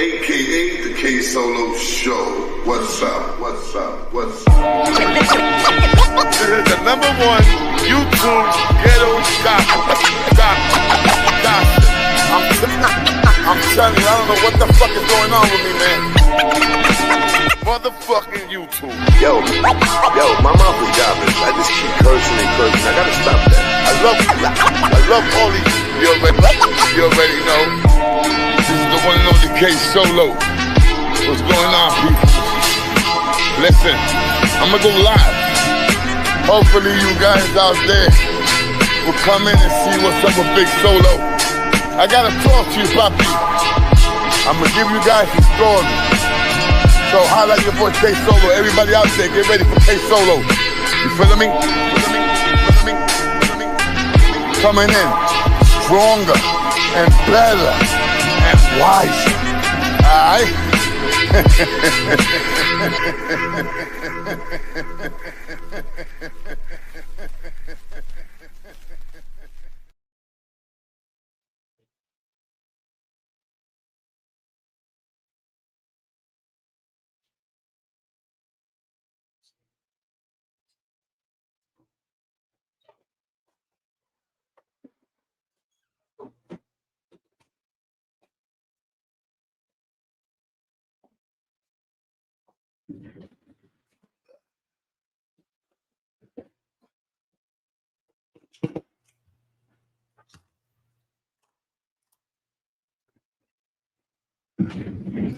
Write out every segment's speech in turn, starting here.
aka the K Solo Show. What's up? What's up? What's up? This is the #1 YouTube ghetto gossip. I'm telling you, I don't know what the fuck is going on with me, man. Motherfucking YouTube. Yo, my mouth is garbage. I just keep cursing and cursing. I gotta stop that. I love all these. You already know. This is the one and only K Solo. What's going on, people? Listen, I'm gonna go live. Hopefully you guys out there will come in and see what's up with Big Solo. I gotta talk to you, Papi. I'm gonna give you guys some stories. So holla at your boy K Solo. Everybody out there, get ready for K Solo. You feeling me? Coming in stronger and better and wiser. Alright?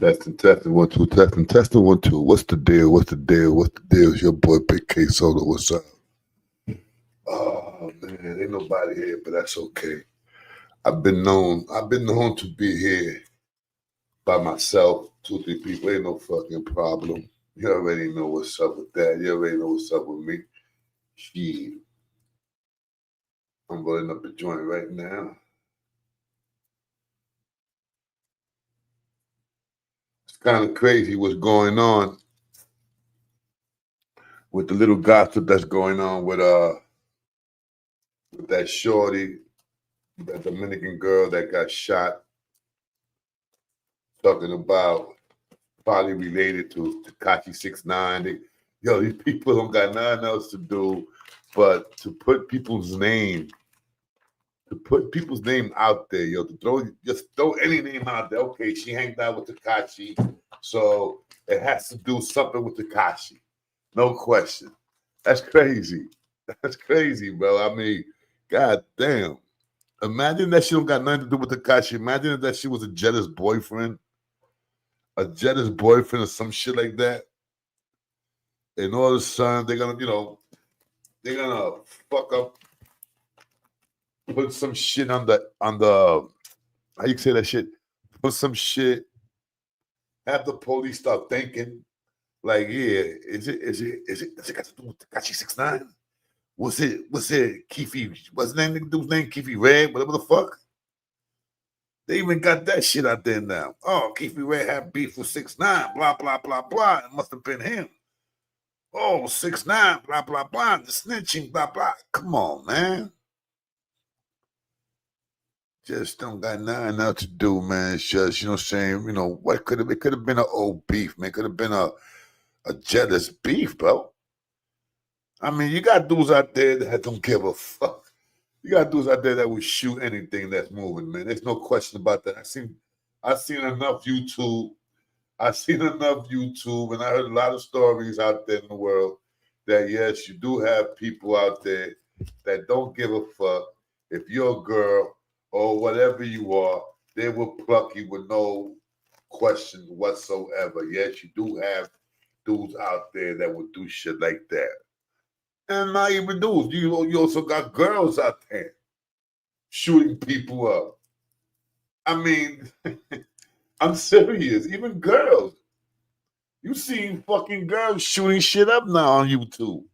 Testing, 1, 2, testing, 1, 2. What's the deal? It's your boy Big K Solo. What's up? Oh man, ain't nobody here, but that's okay. I've been known to be here by myself, 2, 3 people. Ain't no fucking problem. You already know what's up with that. You already know what's up with me. Shit. I'm rolling up a joint right now. It's kind of crazy what's going on with the little gossip that's going on with that shorty, that Dominican girl that got shot, talking about probably related to Tekashi 6ix9ine. Yo, these people don't got nothing else to do but to put people's name out there, yo, to throw any name out there. Okay, she hanged out with Tekashi, so it has to do something with Tekashi. No question. That's crazy. That's crazy, bro. I mean, god damn. Imagine that she don't got nothing to do with Tekashi. Imagine that she was a jealous boyfriend or some shit like that. And all of a sudden they're gonna fuck up, put some shit on the how you say that shit? Put some shit, have the police start thinking, like, yeah, is it got to do with Tekashi 6ix9ine? Was it Keefy? What's the name? Dude's name Keefy Red, whatever the fuck. They even got that shit out there now. Oh, Keefy Red had beef with 6ix9ine, blah blah blah blah. It must have been him. Oh, 6ix9ine, blah blah blah. The snitching, blah blah. Come on, man. Just don't got nothing else to do, man. It's just, you know what I'm saying? You know, it could have been an old beef, man. It could have been a jealous beef, bro. I mean, you got dudes out there that don't give a fuck. You got dudes out there that will shoot anything that's moving, man. There's no question about that. I've seen enough YouTube. And I heard a lot of stories out there in the world that, yes, you do have people out there that don't give a fuck. If you're a girl or whatever you are, they will pluck you with no question whatsoever. Yes, you do have dudes out there that will do shit like that. And not even dudes. You also got girls out there shooting people up. I mean, I'm serious. Even girls. You seen fucking girls shooting shit up now on YouTube.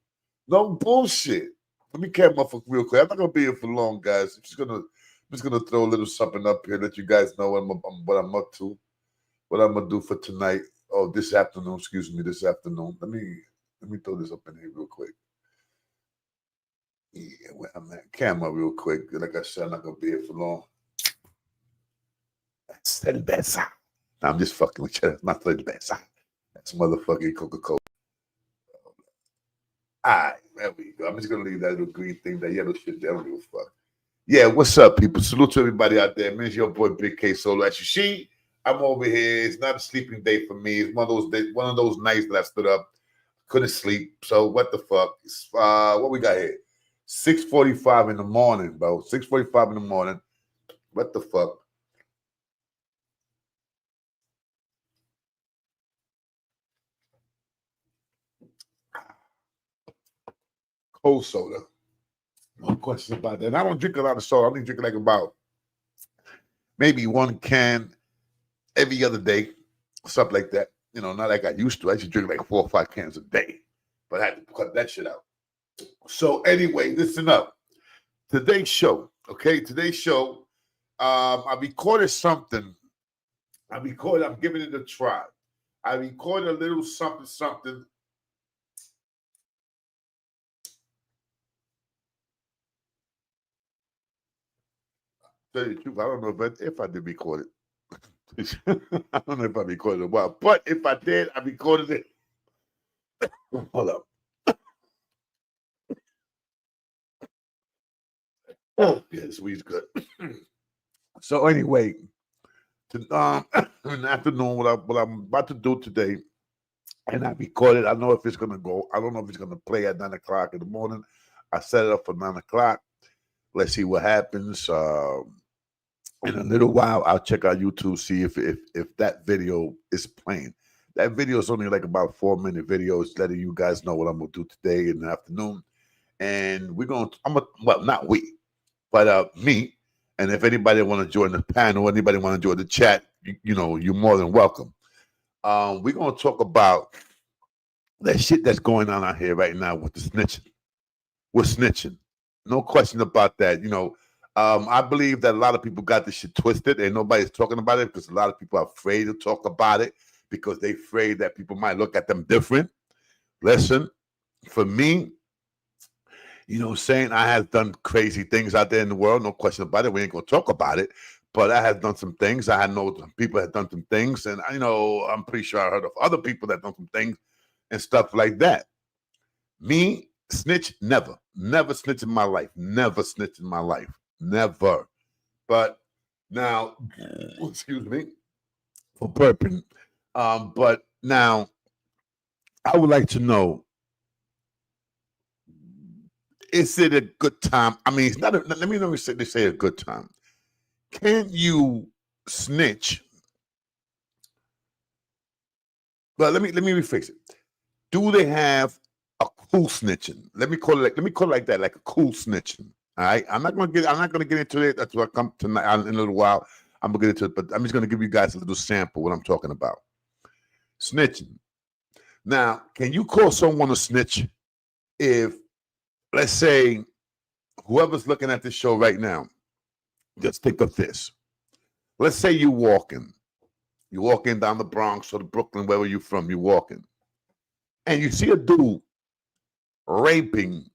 No bullshit. Let me catch my fuck real quick. I'm not gonna be here for long, guys. I'm just gonna throw a little something up here, let you guys know what I'm up to, what I'm gonna do for tonight. Oh, this afternoon. Let me throw this up in here real quick. Yeah, where I'm at. Camera real quick. Like I said, I'm not gonna be here for long. Cerveza. Nah, I'm just fucking with you. That's not the best. That's motherfucking Coca-Cola. All right, there we go. I'm just gonna leave that little green thing, that yellow shit there. I don't give a fuck. Yeah, what's up, people? Salute to everybody out there. Man, it's your boy Big K Solo. As you see, I'm over here. It's not a sleeping day for me. It's one of those nights that I stood up, couldn't sleep. So what the fuck? It's, what we got here? 6:45 in the morning, bro. 6:45 in the morning. What the fuck? Cold soda. No questions about that. And I don't drink a lot of soda. I only drink like about maybe one can every other day, stuff like that. You know, not like I used to. I used to drink like 4 or 5 cans a day, but I had to cut that shit out. So anyway, listen up. Today's show, okay? Today's show, I recorded something. I'm giving it a try. I recorded a little something. Tell you the truth, I don't know if I did record it. I don't know if I recorded it a while, but if I did, I recorded it. Hold up. Oh, yeah, this weed's good. So anyway, in the afternoon, what I'm about to do today, and I recorded. I know if it's gonna go. I don't know if it's gonna play at 9 o'clock in the morning. I set it up for 9 o'clock. Let's see what happens. In a little while, I'll check out YouTube, see if that video is playing. That video is only like about 4-minute video. It's letting you guys know what I'm gonna do today in the afternoon. And not we, but me. And if anybody want to join the panel, anybody want to join the chat, you know, you're more than welcome. We're gonna talk about that shit that's going on out here right now with the snitching. We're snitching. No question about that. You know, I believe that a lot of people got this shit twisted and nobody's talking about it because a lot of people are afraid to talk about it because they're afraid that people might look at them different. Listen, for me, you know, saying I have done crazy things out there in the world, no question about it. We ain't gonna talk about it, but I have done some things. I know people have done some things, and you know, I'm pretty sure I heard of other people that done some things and stuff like that. Me, snitch, never snitch in my life, never snitch in my life, never. But now, excuse me for burping. But now, I would like to know: is it a good time? I mean, it's not. Let me say a good time. Can you snitch? But let me rephrase it. Do they have a cool snitching? Let me call it like that, like a cool snitching. All right. I'm not gonna get into it. That's what I come tonight in a little while. I'm gonna get into it, but I'm just gonna give you guys a little sample what I'm talking about. Snitching. Now, can you call someone a snitch if, let's say, whoever's looking at this show right now, just think of this. Let's say you're walking down the Bronx or the Brooklyn, wherever you're from, you're walking, and you see a dude raping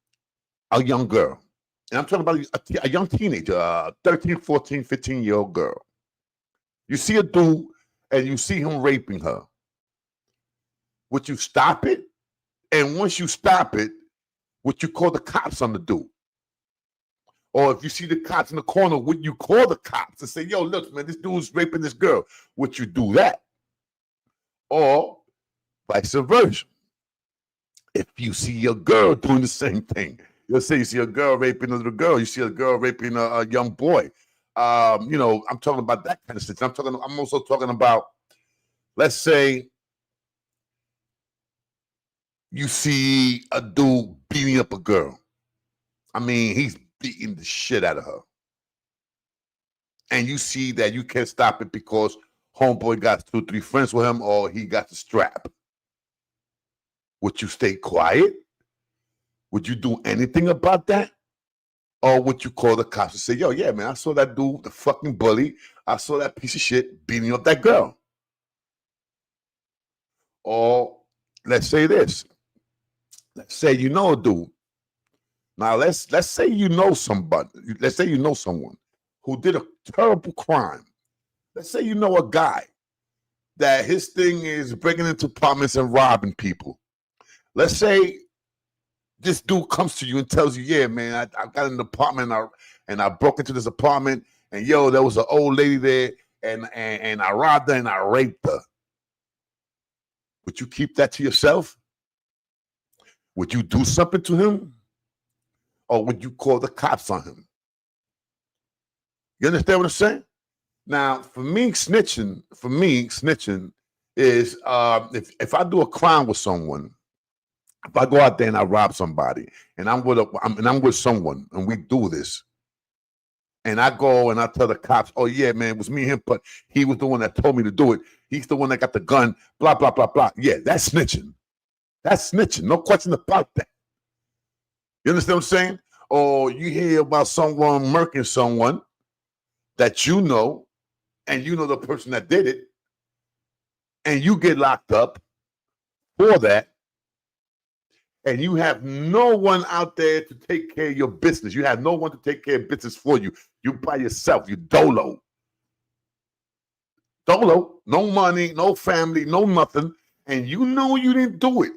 a young girl. And I'm talking about a young teenager, a 13, 14, 15-year-old girl. You see a dude and you see him raping her. Would you stop it? And once you stop it, would you call the cops on the dude? Or if you see the cops in the corner, would you call the cops and say, yo, look, man, this dude's raping this girl? Would you do that? Or vice versa. If you see a girl doing the same thing, you'll say you see a girl raping a little girl, you see a girl raping a young boy. You know, I'm talking about that kind of stuff. I'm also talking about, let's say, you see a dude beating up a girl. I mean, he's beating the shit out of her. And you see that you can't stop it because homeboy got 2, 3 friends with him or he got the strap. Would you stay quiet? Would you do anything about that? Or would you call the cops and say, yo, yeah, man, I saw that dude, the fucking bully. I saw that piece of shit beating up that girl. Or let's say this. Let's say you know a dude. Now let's say you know somebody. Let's say you know someone who did a terrible crime. Let's say you know a guy that his thing is breaking into apartments and robbing people. Let's say this dude comes to you and tells you, yeah, man, I got an apartment and I broke into this apartment and yo, there was an old lady there and I robbed her and I raped her. Would you keep that to yourself? Would you do something to him? Or would you call the cops on him? You understand what I'm saying? Now, for me, snitching is if I do a crime with someone, if I go out there and I rob somebody, and I'm with someone, and we do this, and I go and I tell the cops, "Oh yeah, man, it was me and him, but he was the one that told me to do it. He's the one that got the gun." Blah blah blah blah. Yeah, that's snitching. That's snitching. No question about that. You understand what I'm saying? Or you hear about someone murking someone that you know, and you know the person that did it, and you get locked up for that, and you have no one out there to take care of your business. You have no one to take care of business for you. You by yourself. You dolo. Dolo. No money, no family, no nothing. And you know you didn't do it.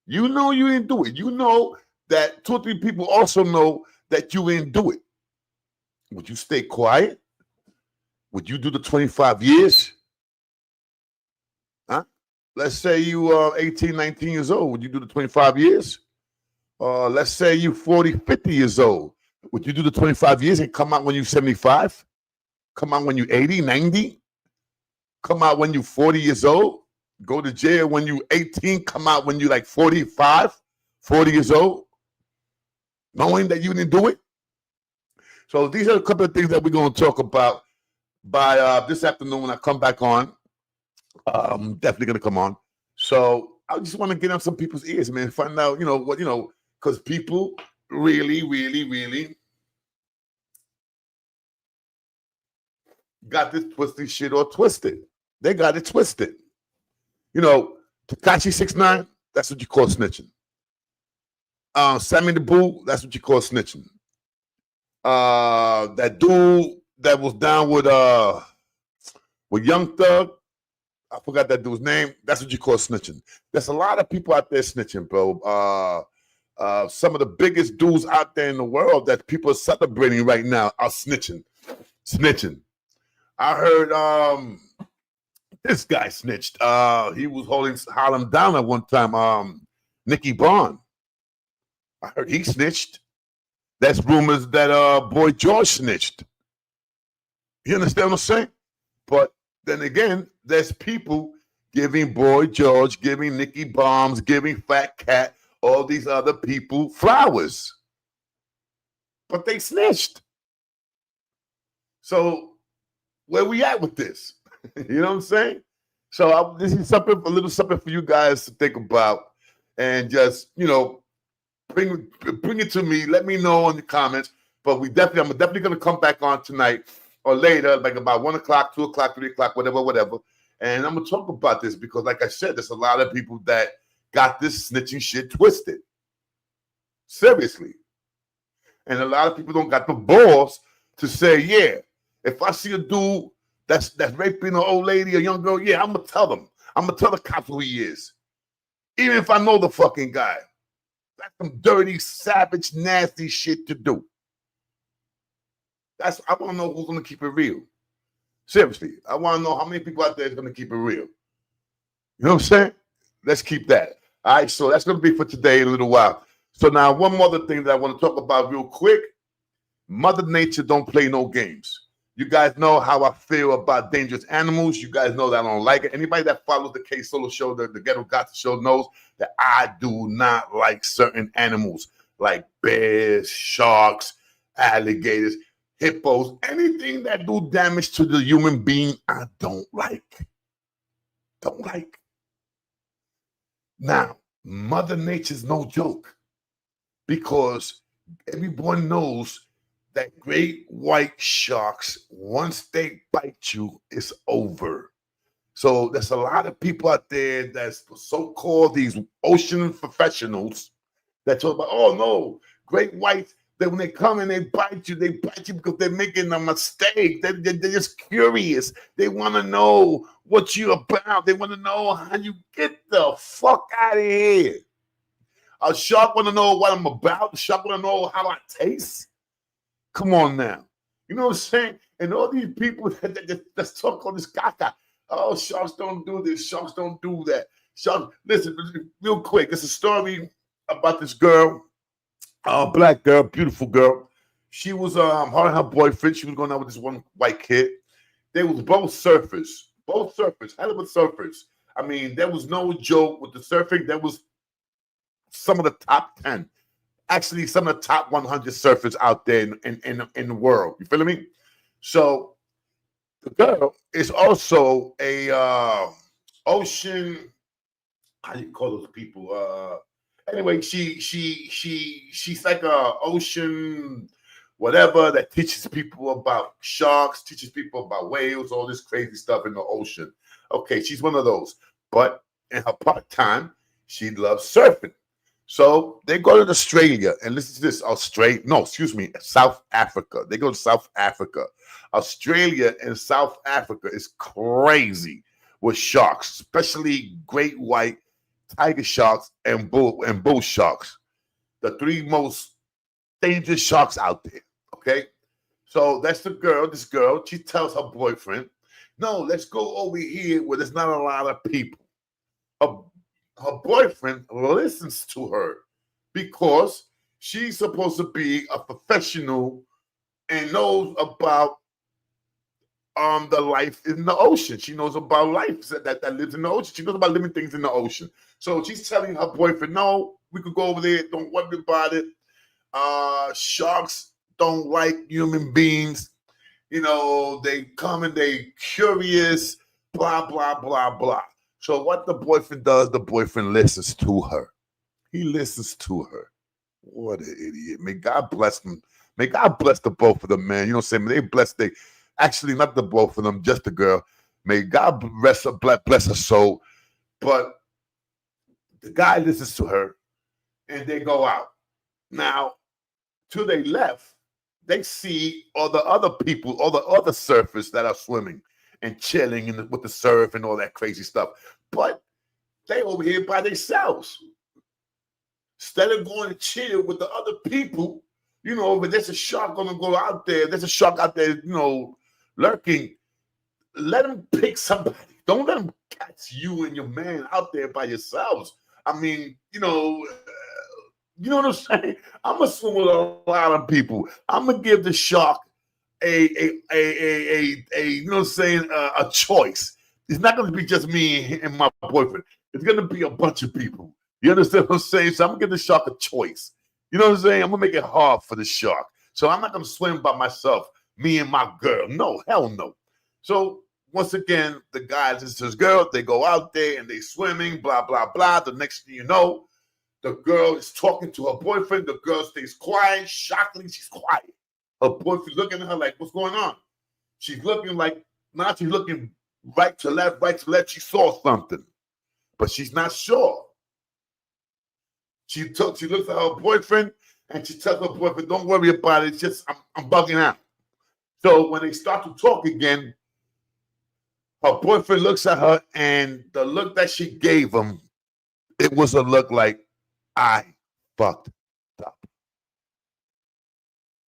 You know you didn't do it. You know that 2 or 3 people also know that you didn't do it. Would you stay quiet? Would you do the 25 years? Huh? Let's say you are 18, 19 years old. Would you do the 25 years? Let's say you 40, 50 years old. Would you do the 25 years and come out when you're 75? Come out when you're 80, 90? Come out when you're 40 years old? Go to jail when you're 18, come out when you're like 45, 40 years old? Knowing that you didn't do it? So these are a couple of things that we're going to talk about by this afternoon when I come back on. I'm definitely going to come on. So I just want to get on some people's ears, man, find out, because people really, really, really got this twisted shit all twisted. They got it twisted. Tekashi 6ix9ine, that's what you call snitching. Sammy the Boo, that's what you call snitching. That dude that was down with Young Thug, I forgot that dude's name. That's what you call snitching. There's a lot of people out there snitching, bro. Some of the biggest dudes out there in the world that people are celebrating right now are snitching. I heard this guy snitched. He was holding Harlem down at one time. Nicky Bond. I heard he snitched. That's rumors that Boy George snitched. You understand what I'm saying? But then again, there's people giving Boy George, giving Nicky Bombs, giving Fat Cat, all these other people flowers. But they snitched. So where we at with this? You know what I'm saying? So this is a little something for you guys to think about, and just bring it to me. Let me know in the comments. But I'm definitely gonna come back on tonight or later, like about 1 o'clock, 2 o'clock, 3 o'clock, whatever. And I'm gonna talk about this because, like I said, there's a lot of people that got this snitching shit twisted. Seriously. And a lot of people don't got the balls to say, yeah, if I see a dude that's raping an old lady, a young girl, yeah, I'm gonna tell them. I'm gonna tell the cops who he is. Even if I know the fucking guy. That's some dirty, savage, nasty shit to do. I want to know who's going to keep it real. Seriously, I want to know how many people out there is going to keep it real. You know what I'm saying? Let's keep that. All right, so that's going to be for today in a little while. So now one more thing that I want to talk about real quick. Mother Nature don't play no games. You guys know how I feel about dangerous animals. You guys know that I don't like it. Anybody that follows the K Solo show, the Ghetto Gossip show, knows that I do not like certain animals like bears, sharks, alligators, hippos, anything that do damage to the human being, I don't like. Don't like. Now, Mother Nature's no joke because everyone knows that great white sharks, once they bite you, it's over. So there's a lot of people out there that's so-called these ocean professionals that talk about, oh no, great whites, That when they come and they bite you because they're making a mistake. They're just curious. They want to know what you're about. They want to know how you get the fuck out of here. A shark want to know what I'm about. A shark want to know how I taste. Come on now. You know what I'm saying? And all these people that talk on this caca. Oh, sharks don't do this. Sharks don't do that. Sharks, listen, real quick. It's a story about this girl. Black girl, beautiful girl. She was her and her boyfriend. She was going out with this one white kid. They was both surfers, hell of a surfers. I mean, there was no joke with the surfing. There was some of the top 10, actually some of the top 100 surfers out there in the world. You feel me? So the girl is also a ocean. How do you call those people? Anyway, she's like a ocean whatever that teaches people about sharks, teaches people about whales, all this crazy stuff in the ocean. Okay, she's one of those. But in her part time, she loves surfing. So they go to Australia and listen to this. South Africa. They go to South Africa. Australia and South Africa is crazy with sharks, especially great white, tiger sharks, and bull sharks, the three most dangerous sharks out there. Okay, so that's this girl. She tells her boyfriend, "No, let's go over here where there's not a lot of people." Her boyfriend listens to her because she's supposed to be a professional and knows about the life in the ocean. She knows about life that lives in the ocean. She knows about living things in the ocean. So she's telling her boyfriend, no, we could go over there. Don't worry about it. Sharks don't like human beings. You know, they come and they curious, blah, blah, blah, blah. So what the boyfriend does, the boyfriend listens to her. He listens to her. What an idiot. May God bless them. May God bless the both of them, man. You know what I'm saying? They bless actually not the both of them, just the girl. May God bless her soul. But the guy listens to her and they go out. Now, to their left, they see all the other people, all the other surfers that are swimming and chilling with the surf and all that crazy stuff. But they over here by themselves. Instead of going to chill with the other people, you know, but there's a shark gonna go out there. There's a shark out there, you know, lurking. Let them pick somebody. Don't let them catch you and your man out there by yourselves. I mean, you know what I'm saying? I'm gonna swim with a lot of people. I'm gonna give the shark a you know what I'm saying, a choice. It's not gonna be just me and my boyfriend. It's gonna be a bunch of people. You understand what I'm saying? So I'm gonna give the shark a choice. You know what I'm saying? I'm gonna make it hard for the shark. So I'm not gonna swim by myself, me and my girl. No, hell no. So once again, the guy listens to his girl. They go out there and they swimming, blah, blah, blah. The next thing you know, the girl is talking to her boyfriend. The girl stays quiet. Shockingly, she's quiet. Her boyfriend looking at her like, what's going on? She's looking like, now she's looking right to left. She saw something, but she's not sure. She looks at her boyfriend and she tells her boyfriend, don't worry about it. It's just, I'm bugging out. So when they start to talk again, her boyfriend looks at her and the look that she gave him, it was a look like, I fucked up.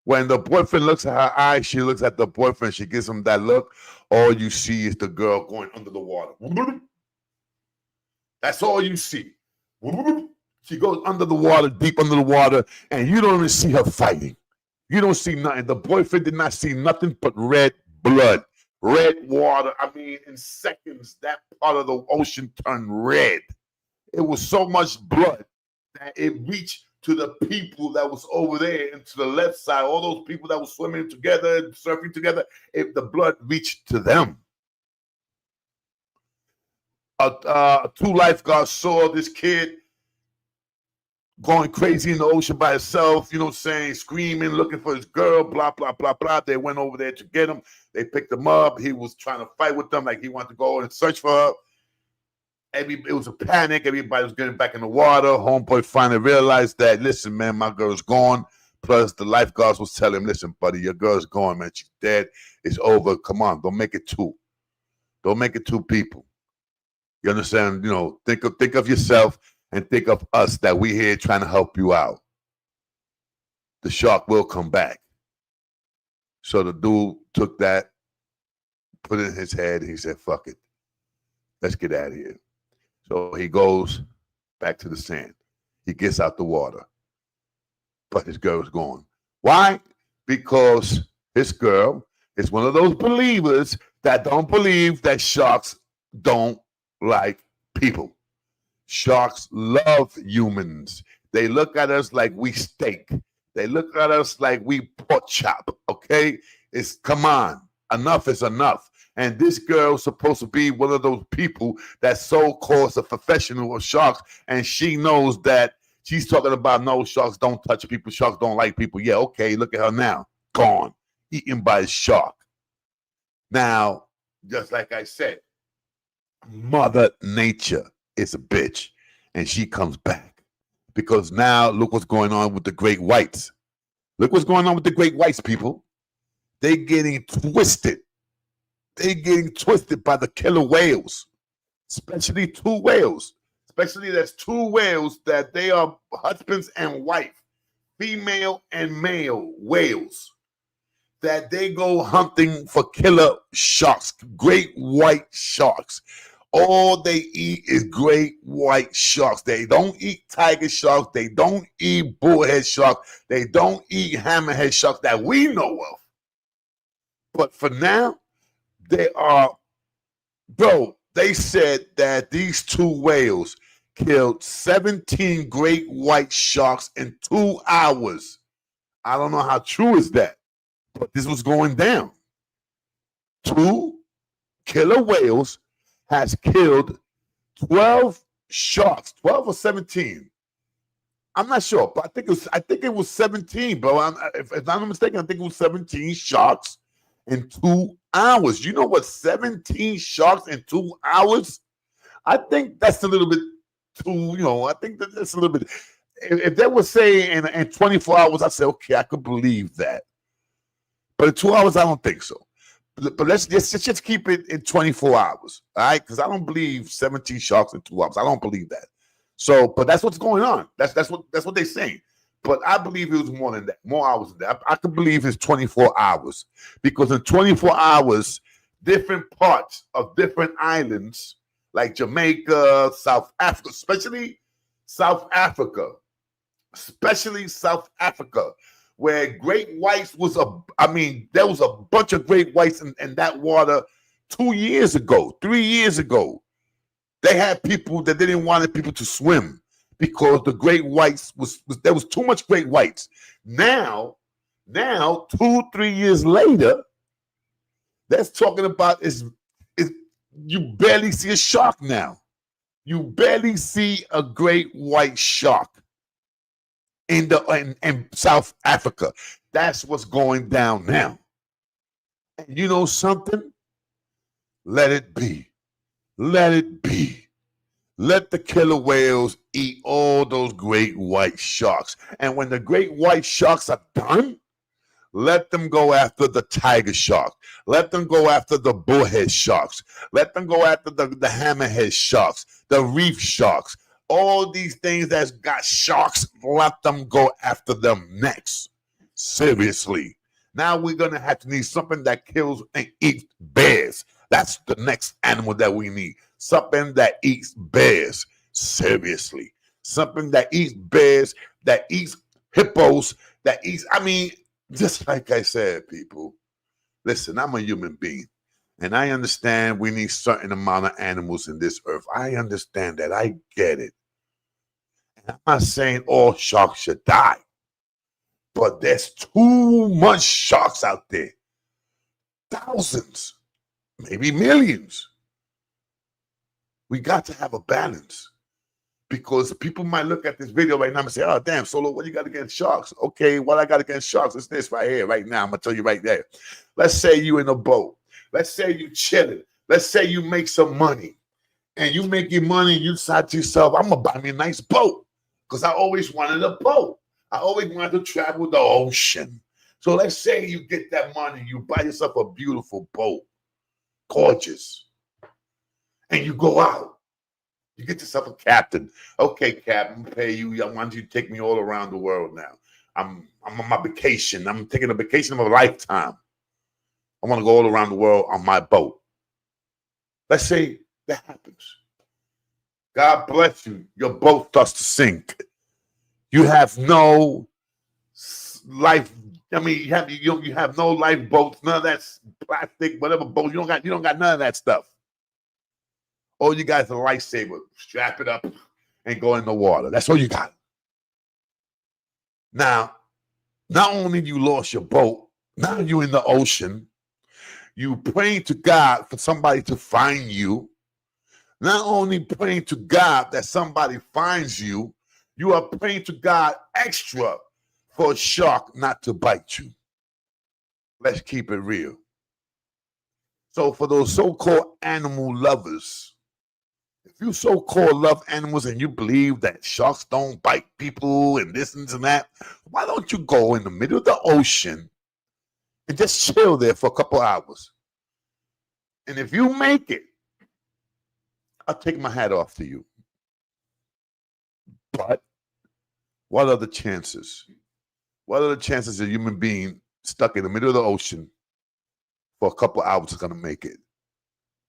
When the boyfriend looks at her eyes, she looks at the boyfriend, she gives him that look. All you see is the girl going under the water. That's all you see. She goes under the water, deep under the water, and you don't even see her fighting. You don't see nothing. The boyfriend did not see nothing but red blood, red water. I mean, in seconds, that part of the ocean turned red. It was so much blood that it reached to the people that was over there and to the left side, all those people that were swimming together, surfing together, the blood reached to them. Two lifeguards saw this kid going crazy in the ocean by himself, you know what I'm saying, screaming, looking for his girl, blah, blah, blah, blah. They went over there to get him. They picked him up. He was trying to fight with them like he wanted to go and search for her. It was a panic. Everybody was getting back in the water. Homeboy finally realized that, listen, man, my girl's gone. Plus, the lifeguards was telling him, listen, buddy, your girl's gone, man. She's dead. It's over. Come on, don't make it two. Don't make it two people. You understand? You know, think of yourself and think of us that we here trying to help you out. The shark will come back. So the dude took that, put it in his head, and he said, fuck it. Let's get out of here. So he goes back to the sand. He gets out the water. But his girl's gone. Why? Because his girl is one of those believers that don't believe that sharks don't like people. Sharks love humans. They look at us like we steak. They look at us like we pork chop, okay? Come on, enough is enough. And this girl's supposed to be one of those people that's so-called a professional of sharks, and she knows that she's talking about, no, sharks don't touch people, sharks don't like people. Yeah, okay, look at her now, gone, eaten by a shark. Now, just like I said, Mother Nature is a bitch, and she comes back. Because now, look what's going on with the great whites. Look what's going on with the great whites, people. They're getting twisted. They're getting twisted by the killer whales, especially two whales. Especially there's two whales that they are husbands and wife, female and male whales, that they go hunting for killer sharks, great white sharks. All they eat is great white sharks. They don't eat tiger sharks. They don't eat bullhead sharks. They don't eat hammerhead sharks that we know of. But for now, they are, bro, they said that these two whales killed 17 great white sharks in 2 hours. I don't know how true is that, but this was going down. 2 killer whales has killed 12 sharks, 12 or 17. I'm not sure, but I think it was 17, bro. If I'm not mistaken, I think it was 17 sharks in 2 hours. You know what? 17 sharks in 2 hours? I think that's a little bit too, I think that's a little bit. If they were saying in 24 hours, I say, okay, I could believe that. But in 2 hours, I don't think so. But let's just keep it in 24 hours, all right? Because I don't believe 17 sharks in 2 hours. I don't believe that. So, but that's what's going on. That's what they're saying. But I believe it was more than that, more hours than that. I could believe it's 24 hours because in 24 hours, different parts of different islands like Jamaica, South Africa, especially South Africa, where great whites there was a bunch of great whites in that water 2 years ago, 3 years ago. They had people that didn't want people to swim because the great whites there was too much great whites. Now 2-3 years later, that's talking about is you barely see a shark now. You barely see a great white shark in South Africa. That's what's going down now. And you know something? Let it be. Let it be. Let the killer whales eat all those great white sharks. And when the great white sharks are done, let them go after the tiger shark. Let them go after the bullhead sharks. Let them go after the hammerhead sharks, the reef sharks. All these things that's got sharks, let them go after them next. Seriously. Now we're going to have to need something that kills and eats bears. That's the next animal that we need. Something that eats bears. Seriously. Something that eats bears, that eats hippos, that eats, just like I said, people, listen, I'm a human being, and I understand we need certain amount of animals in this earth. I understand that. I get it. And I'm not saying all sharks should die, but there's too much sharks out there. Thousands, maybe millions. We got to have a balance. Because people might look at this video right now and say, oh, damn, Solo, what you got against sharks? Okay, what I got against sharks is this right here, right now. I'm going to tell you right there. Let's say you in a boat. Let's say you chilling. Let's say you make some money. And you make your money and you decide to yourself, I'm going to buy me a nice boat. Because I always wanted a boat. I always wanted to travel the ocean. So let's say you get that money, you buy yourself a beautiful boat, gorgeous, and you go out. You get yourself a captain. Okay, Captain, pay you. I want you to take me all around the world now. I'm on my vacation. I'm taking a vacation of a lifetime. I want to go all around the world on my boat. Let's say that happens. God bless you. Your boat starts to sink. You have no life. I mean, you have no lifeboats, none of that plastic, whatever boat. You don't got none of that stuff. All you got is a lightsaber. Strap it up and go in the water. That's all you got. Now, not only you lost your boat, now you're in the ocean. You praying to God for somebody to find you. Not only praying to God that somebody finds you, you are praying to God extra for a shark not to bite you. Let's keep it real. So for those so-called animal lovers, if you so-called love animals and you believe that sharks don't bite people and this and that, why don't you go in the middle of the ocean and just chill there for a couple hours? And if you make it, I'll take my hat off to you. But what are the chances? What are the chances of a human being stuck in the middle of the ocean for a couple hours is going to make it?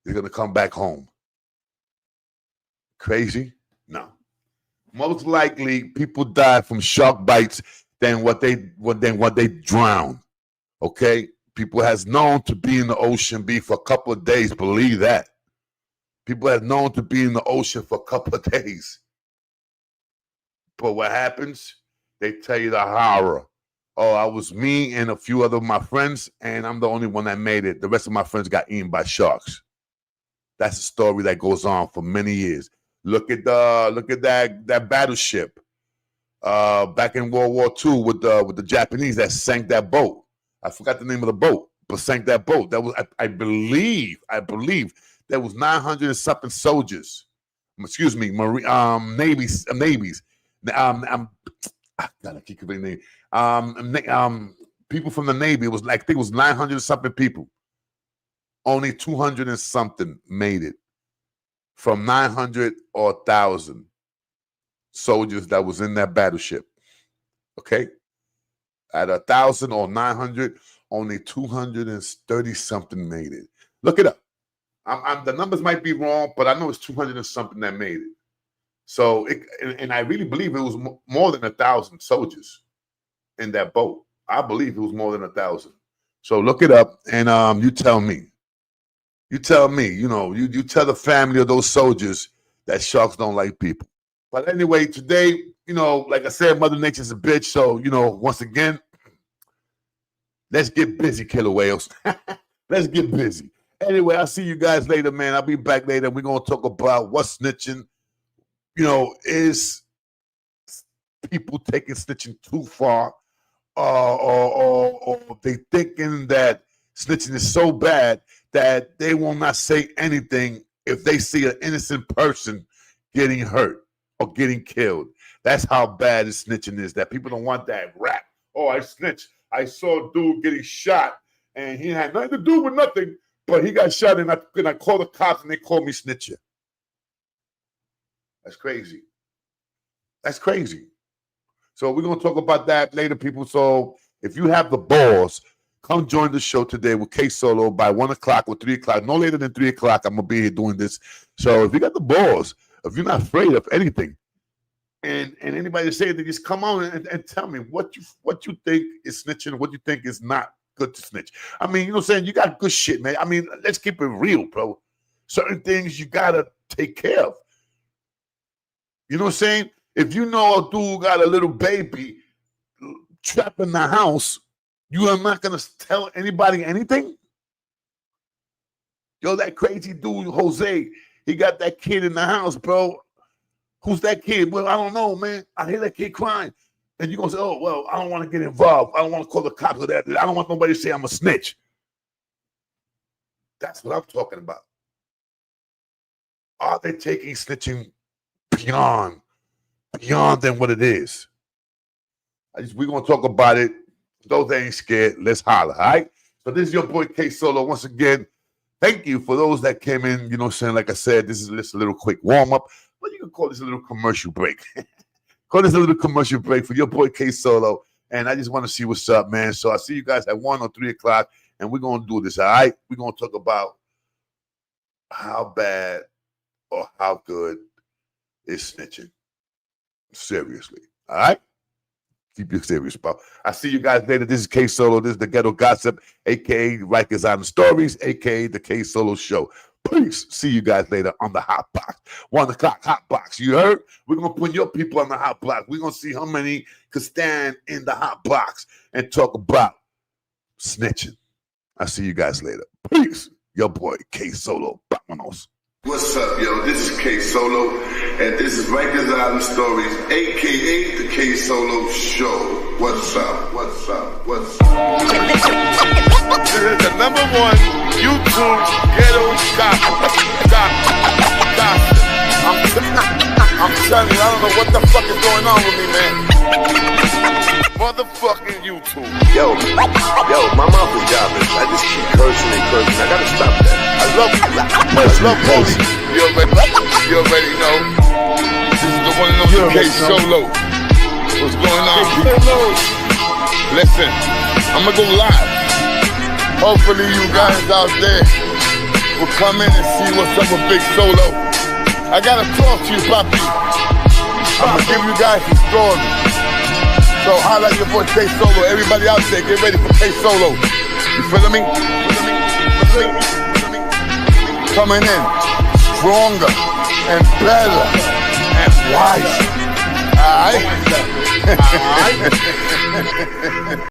He's going to come back home. Crazy? No. Most likely, people die from shark bites than what they drown. Okay? People has known to be in the ocean be for a couple of days. Believe that. People have known to be in the ocean for a couple of days. But what happens? They tell you the horror. Oh, I was me and a few other of my friends, and I'm the only one that made it. The rest of my friends got eaten by sharks. That's a story that goes on for many years. Look at that battleship back in World War II with the Japanese that sank that boat. I forgot the name of the boat, but sank that boat. That was I believe there was 900 and something soldiers. Excuse me, navies. I gotta keep forgetting the name. People from the Navy. It was like I think it was 900 and something people. Only 200 and something made it. From 900 or 1,000 soldiers that was in that battleship. Okay? At 1,000 or 900, only 230 something made it. Look it up. The numbers might be wrong, but I know it's 200 and something that made it. So, and I really believe it was more than 1,000 soldiers in that boat. I believe it was more than 1,000. So look it up, and you tell me. You tell me. You tell the family of those soldiers that sharks don't like people. But anyway, today, like I said, Mother Nature's a bitch. So, once again, let's get busy, killer whales. Let's get busy. Anyway, I'll see you guys later, man. I'll be back later. We're going to talk about what's snitching. Is people taking snitching too far? Or they thinking that snitching is so bad that they will not say anything if they see an innocent person getting hurt or getting killed. That's how bad the snitching is, that people don't want that rap. Oh, I snitched. I saw a dude getting shot, and he had nothing to do with nothing, but he got shot, and I called the cops, and they called me snitcher. That's crazy. That's crazy. So we're going to talk about that later, people. So if you have the balls, come join the show today with K Solo by 1 o'clock or 3 o'clock. No later than 3 o'clock, I'm going to be here doing this. So if you got the balls, if you're not afraid of anything, and anybody say that, just come on and tell me what you think is snitching, what you think is not good to snitch. I mean, you know what I'm saying? You got good shit, man. I mean, let's keep it real, bro. Certain things you got to take care of. You know what I'm saying? If you know a dude got a little baby trapped in the house, you are not going to tell anybody anything? Yo, that crazy dude, Jose, he got that kid in the house, bro. Who's that kid? Well, I don't know, man. I hear that kid crying. And you're going to say, oh, well, I don't want to get involved. I don't want to call the cops or that. I don't want nobody to say I'm a snitch. That's what I'm talking about. Are they taking snitching beyond than what it is? We're gonna talk about it. Those that ain't scared, let's holler, all right? So this is your boy K Solo. Once again, thank you for those that came in, you know what I'm saying? Like I said, this is just a little quick warm-up, but you can call this a little commercial break. Call this a little commercial break for your boy K Solo. And I just want to see what's up, man. So I see you guys at 1 or 3 o'clock, and we're gonna do this, all right? We're gonna talk about how bad or how good is snitching. Seriously, all right? Keep you serious, bro. I see you guys later. This is K Solo. This is the Ghetto Gossip, aka Rikers on the Stories, aka the K Solo Show. Peace. See you guys later on the Hot Box. 1 o'clock Hot Box. You heard? We're gonna put your people on the Hot Box. We're gonna see how many could stand in the Hot Box and talk about snitching. I'll see you guys later. Peace. Your boy K Solo. Vámonos. What's up, yo? This is K Solo, and this is Rikers Island Stories, aka the K Solo Show. What's up? What's up? What's up? This is the #1 YouTube ghetto gossip. I'm telling you, I don't know what the fuck is going on with me, man. Motherfucking YouTube. Yo, my mouth is jobless. I just keep cursing and cursing. I gotta stop that. I love Cody. You already know. This is the one and only K Solo. What's going on, people? Listen, I'm gonna go live. Hopefully you guys out there will come in and see what's up with Big Solo. I gotta talk to you, Papi. I'm gonna give you guys a story. So holla your boy K Solo. Everybody out there, get ready for K Solo. You feeling me? Coming in stronger and better and wiser. All right?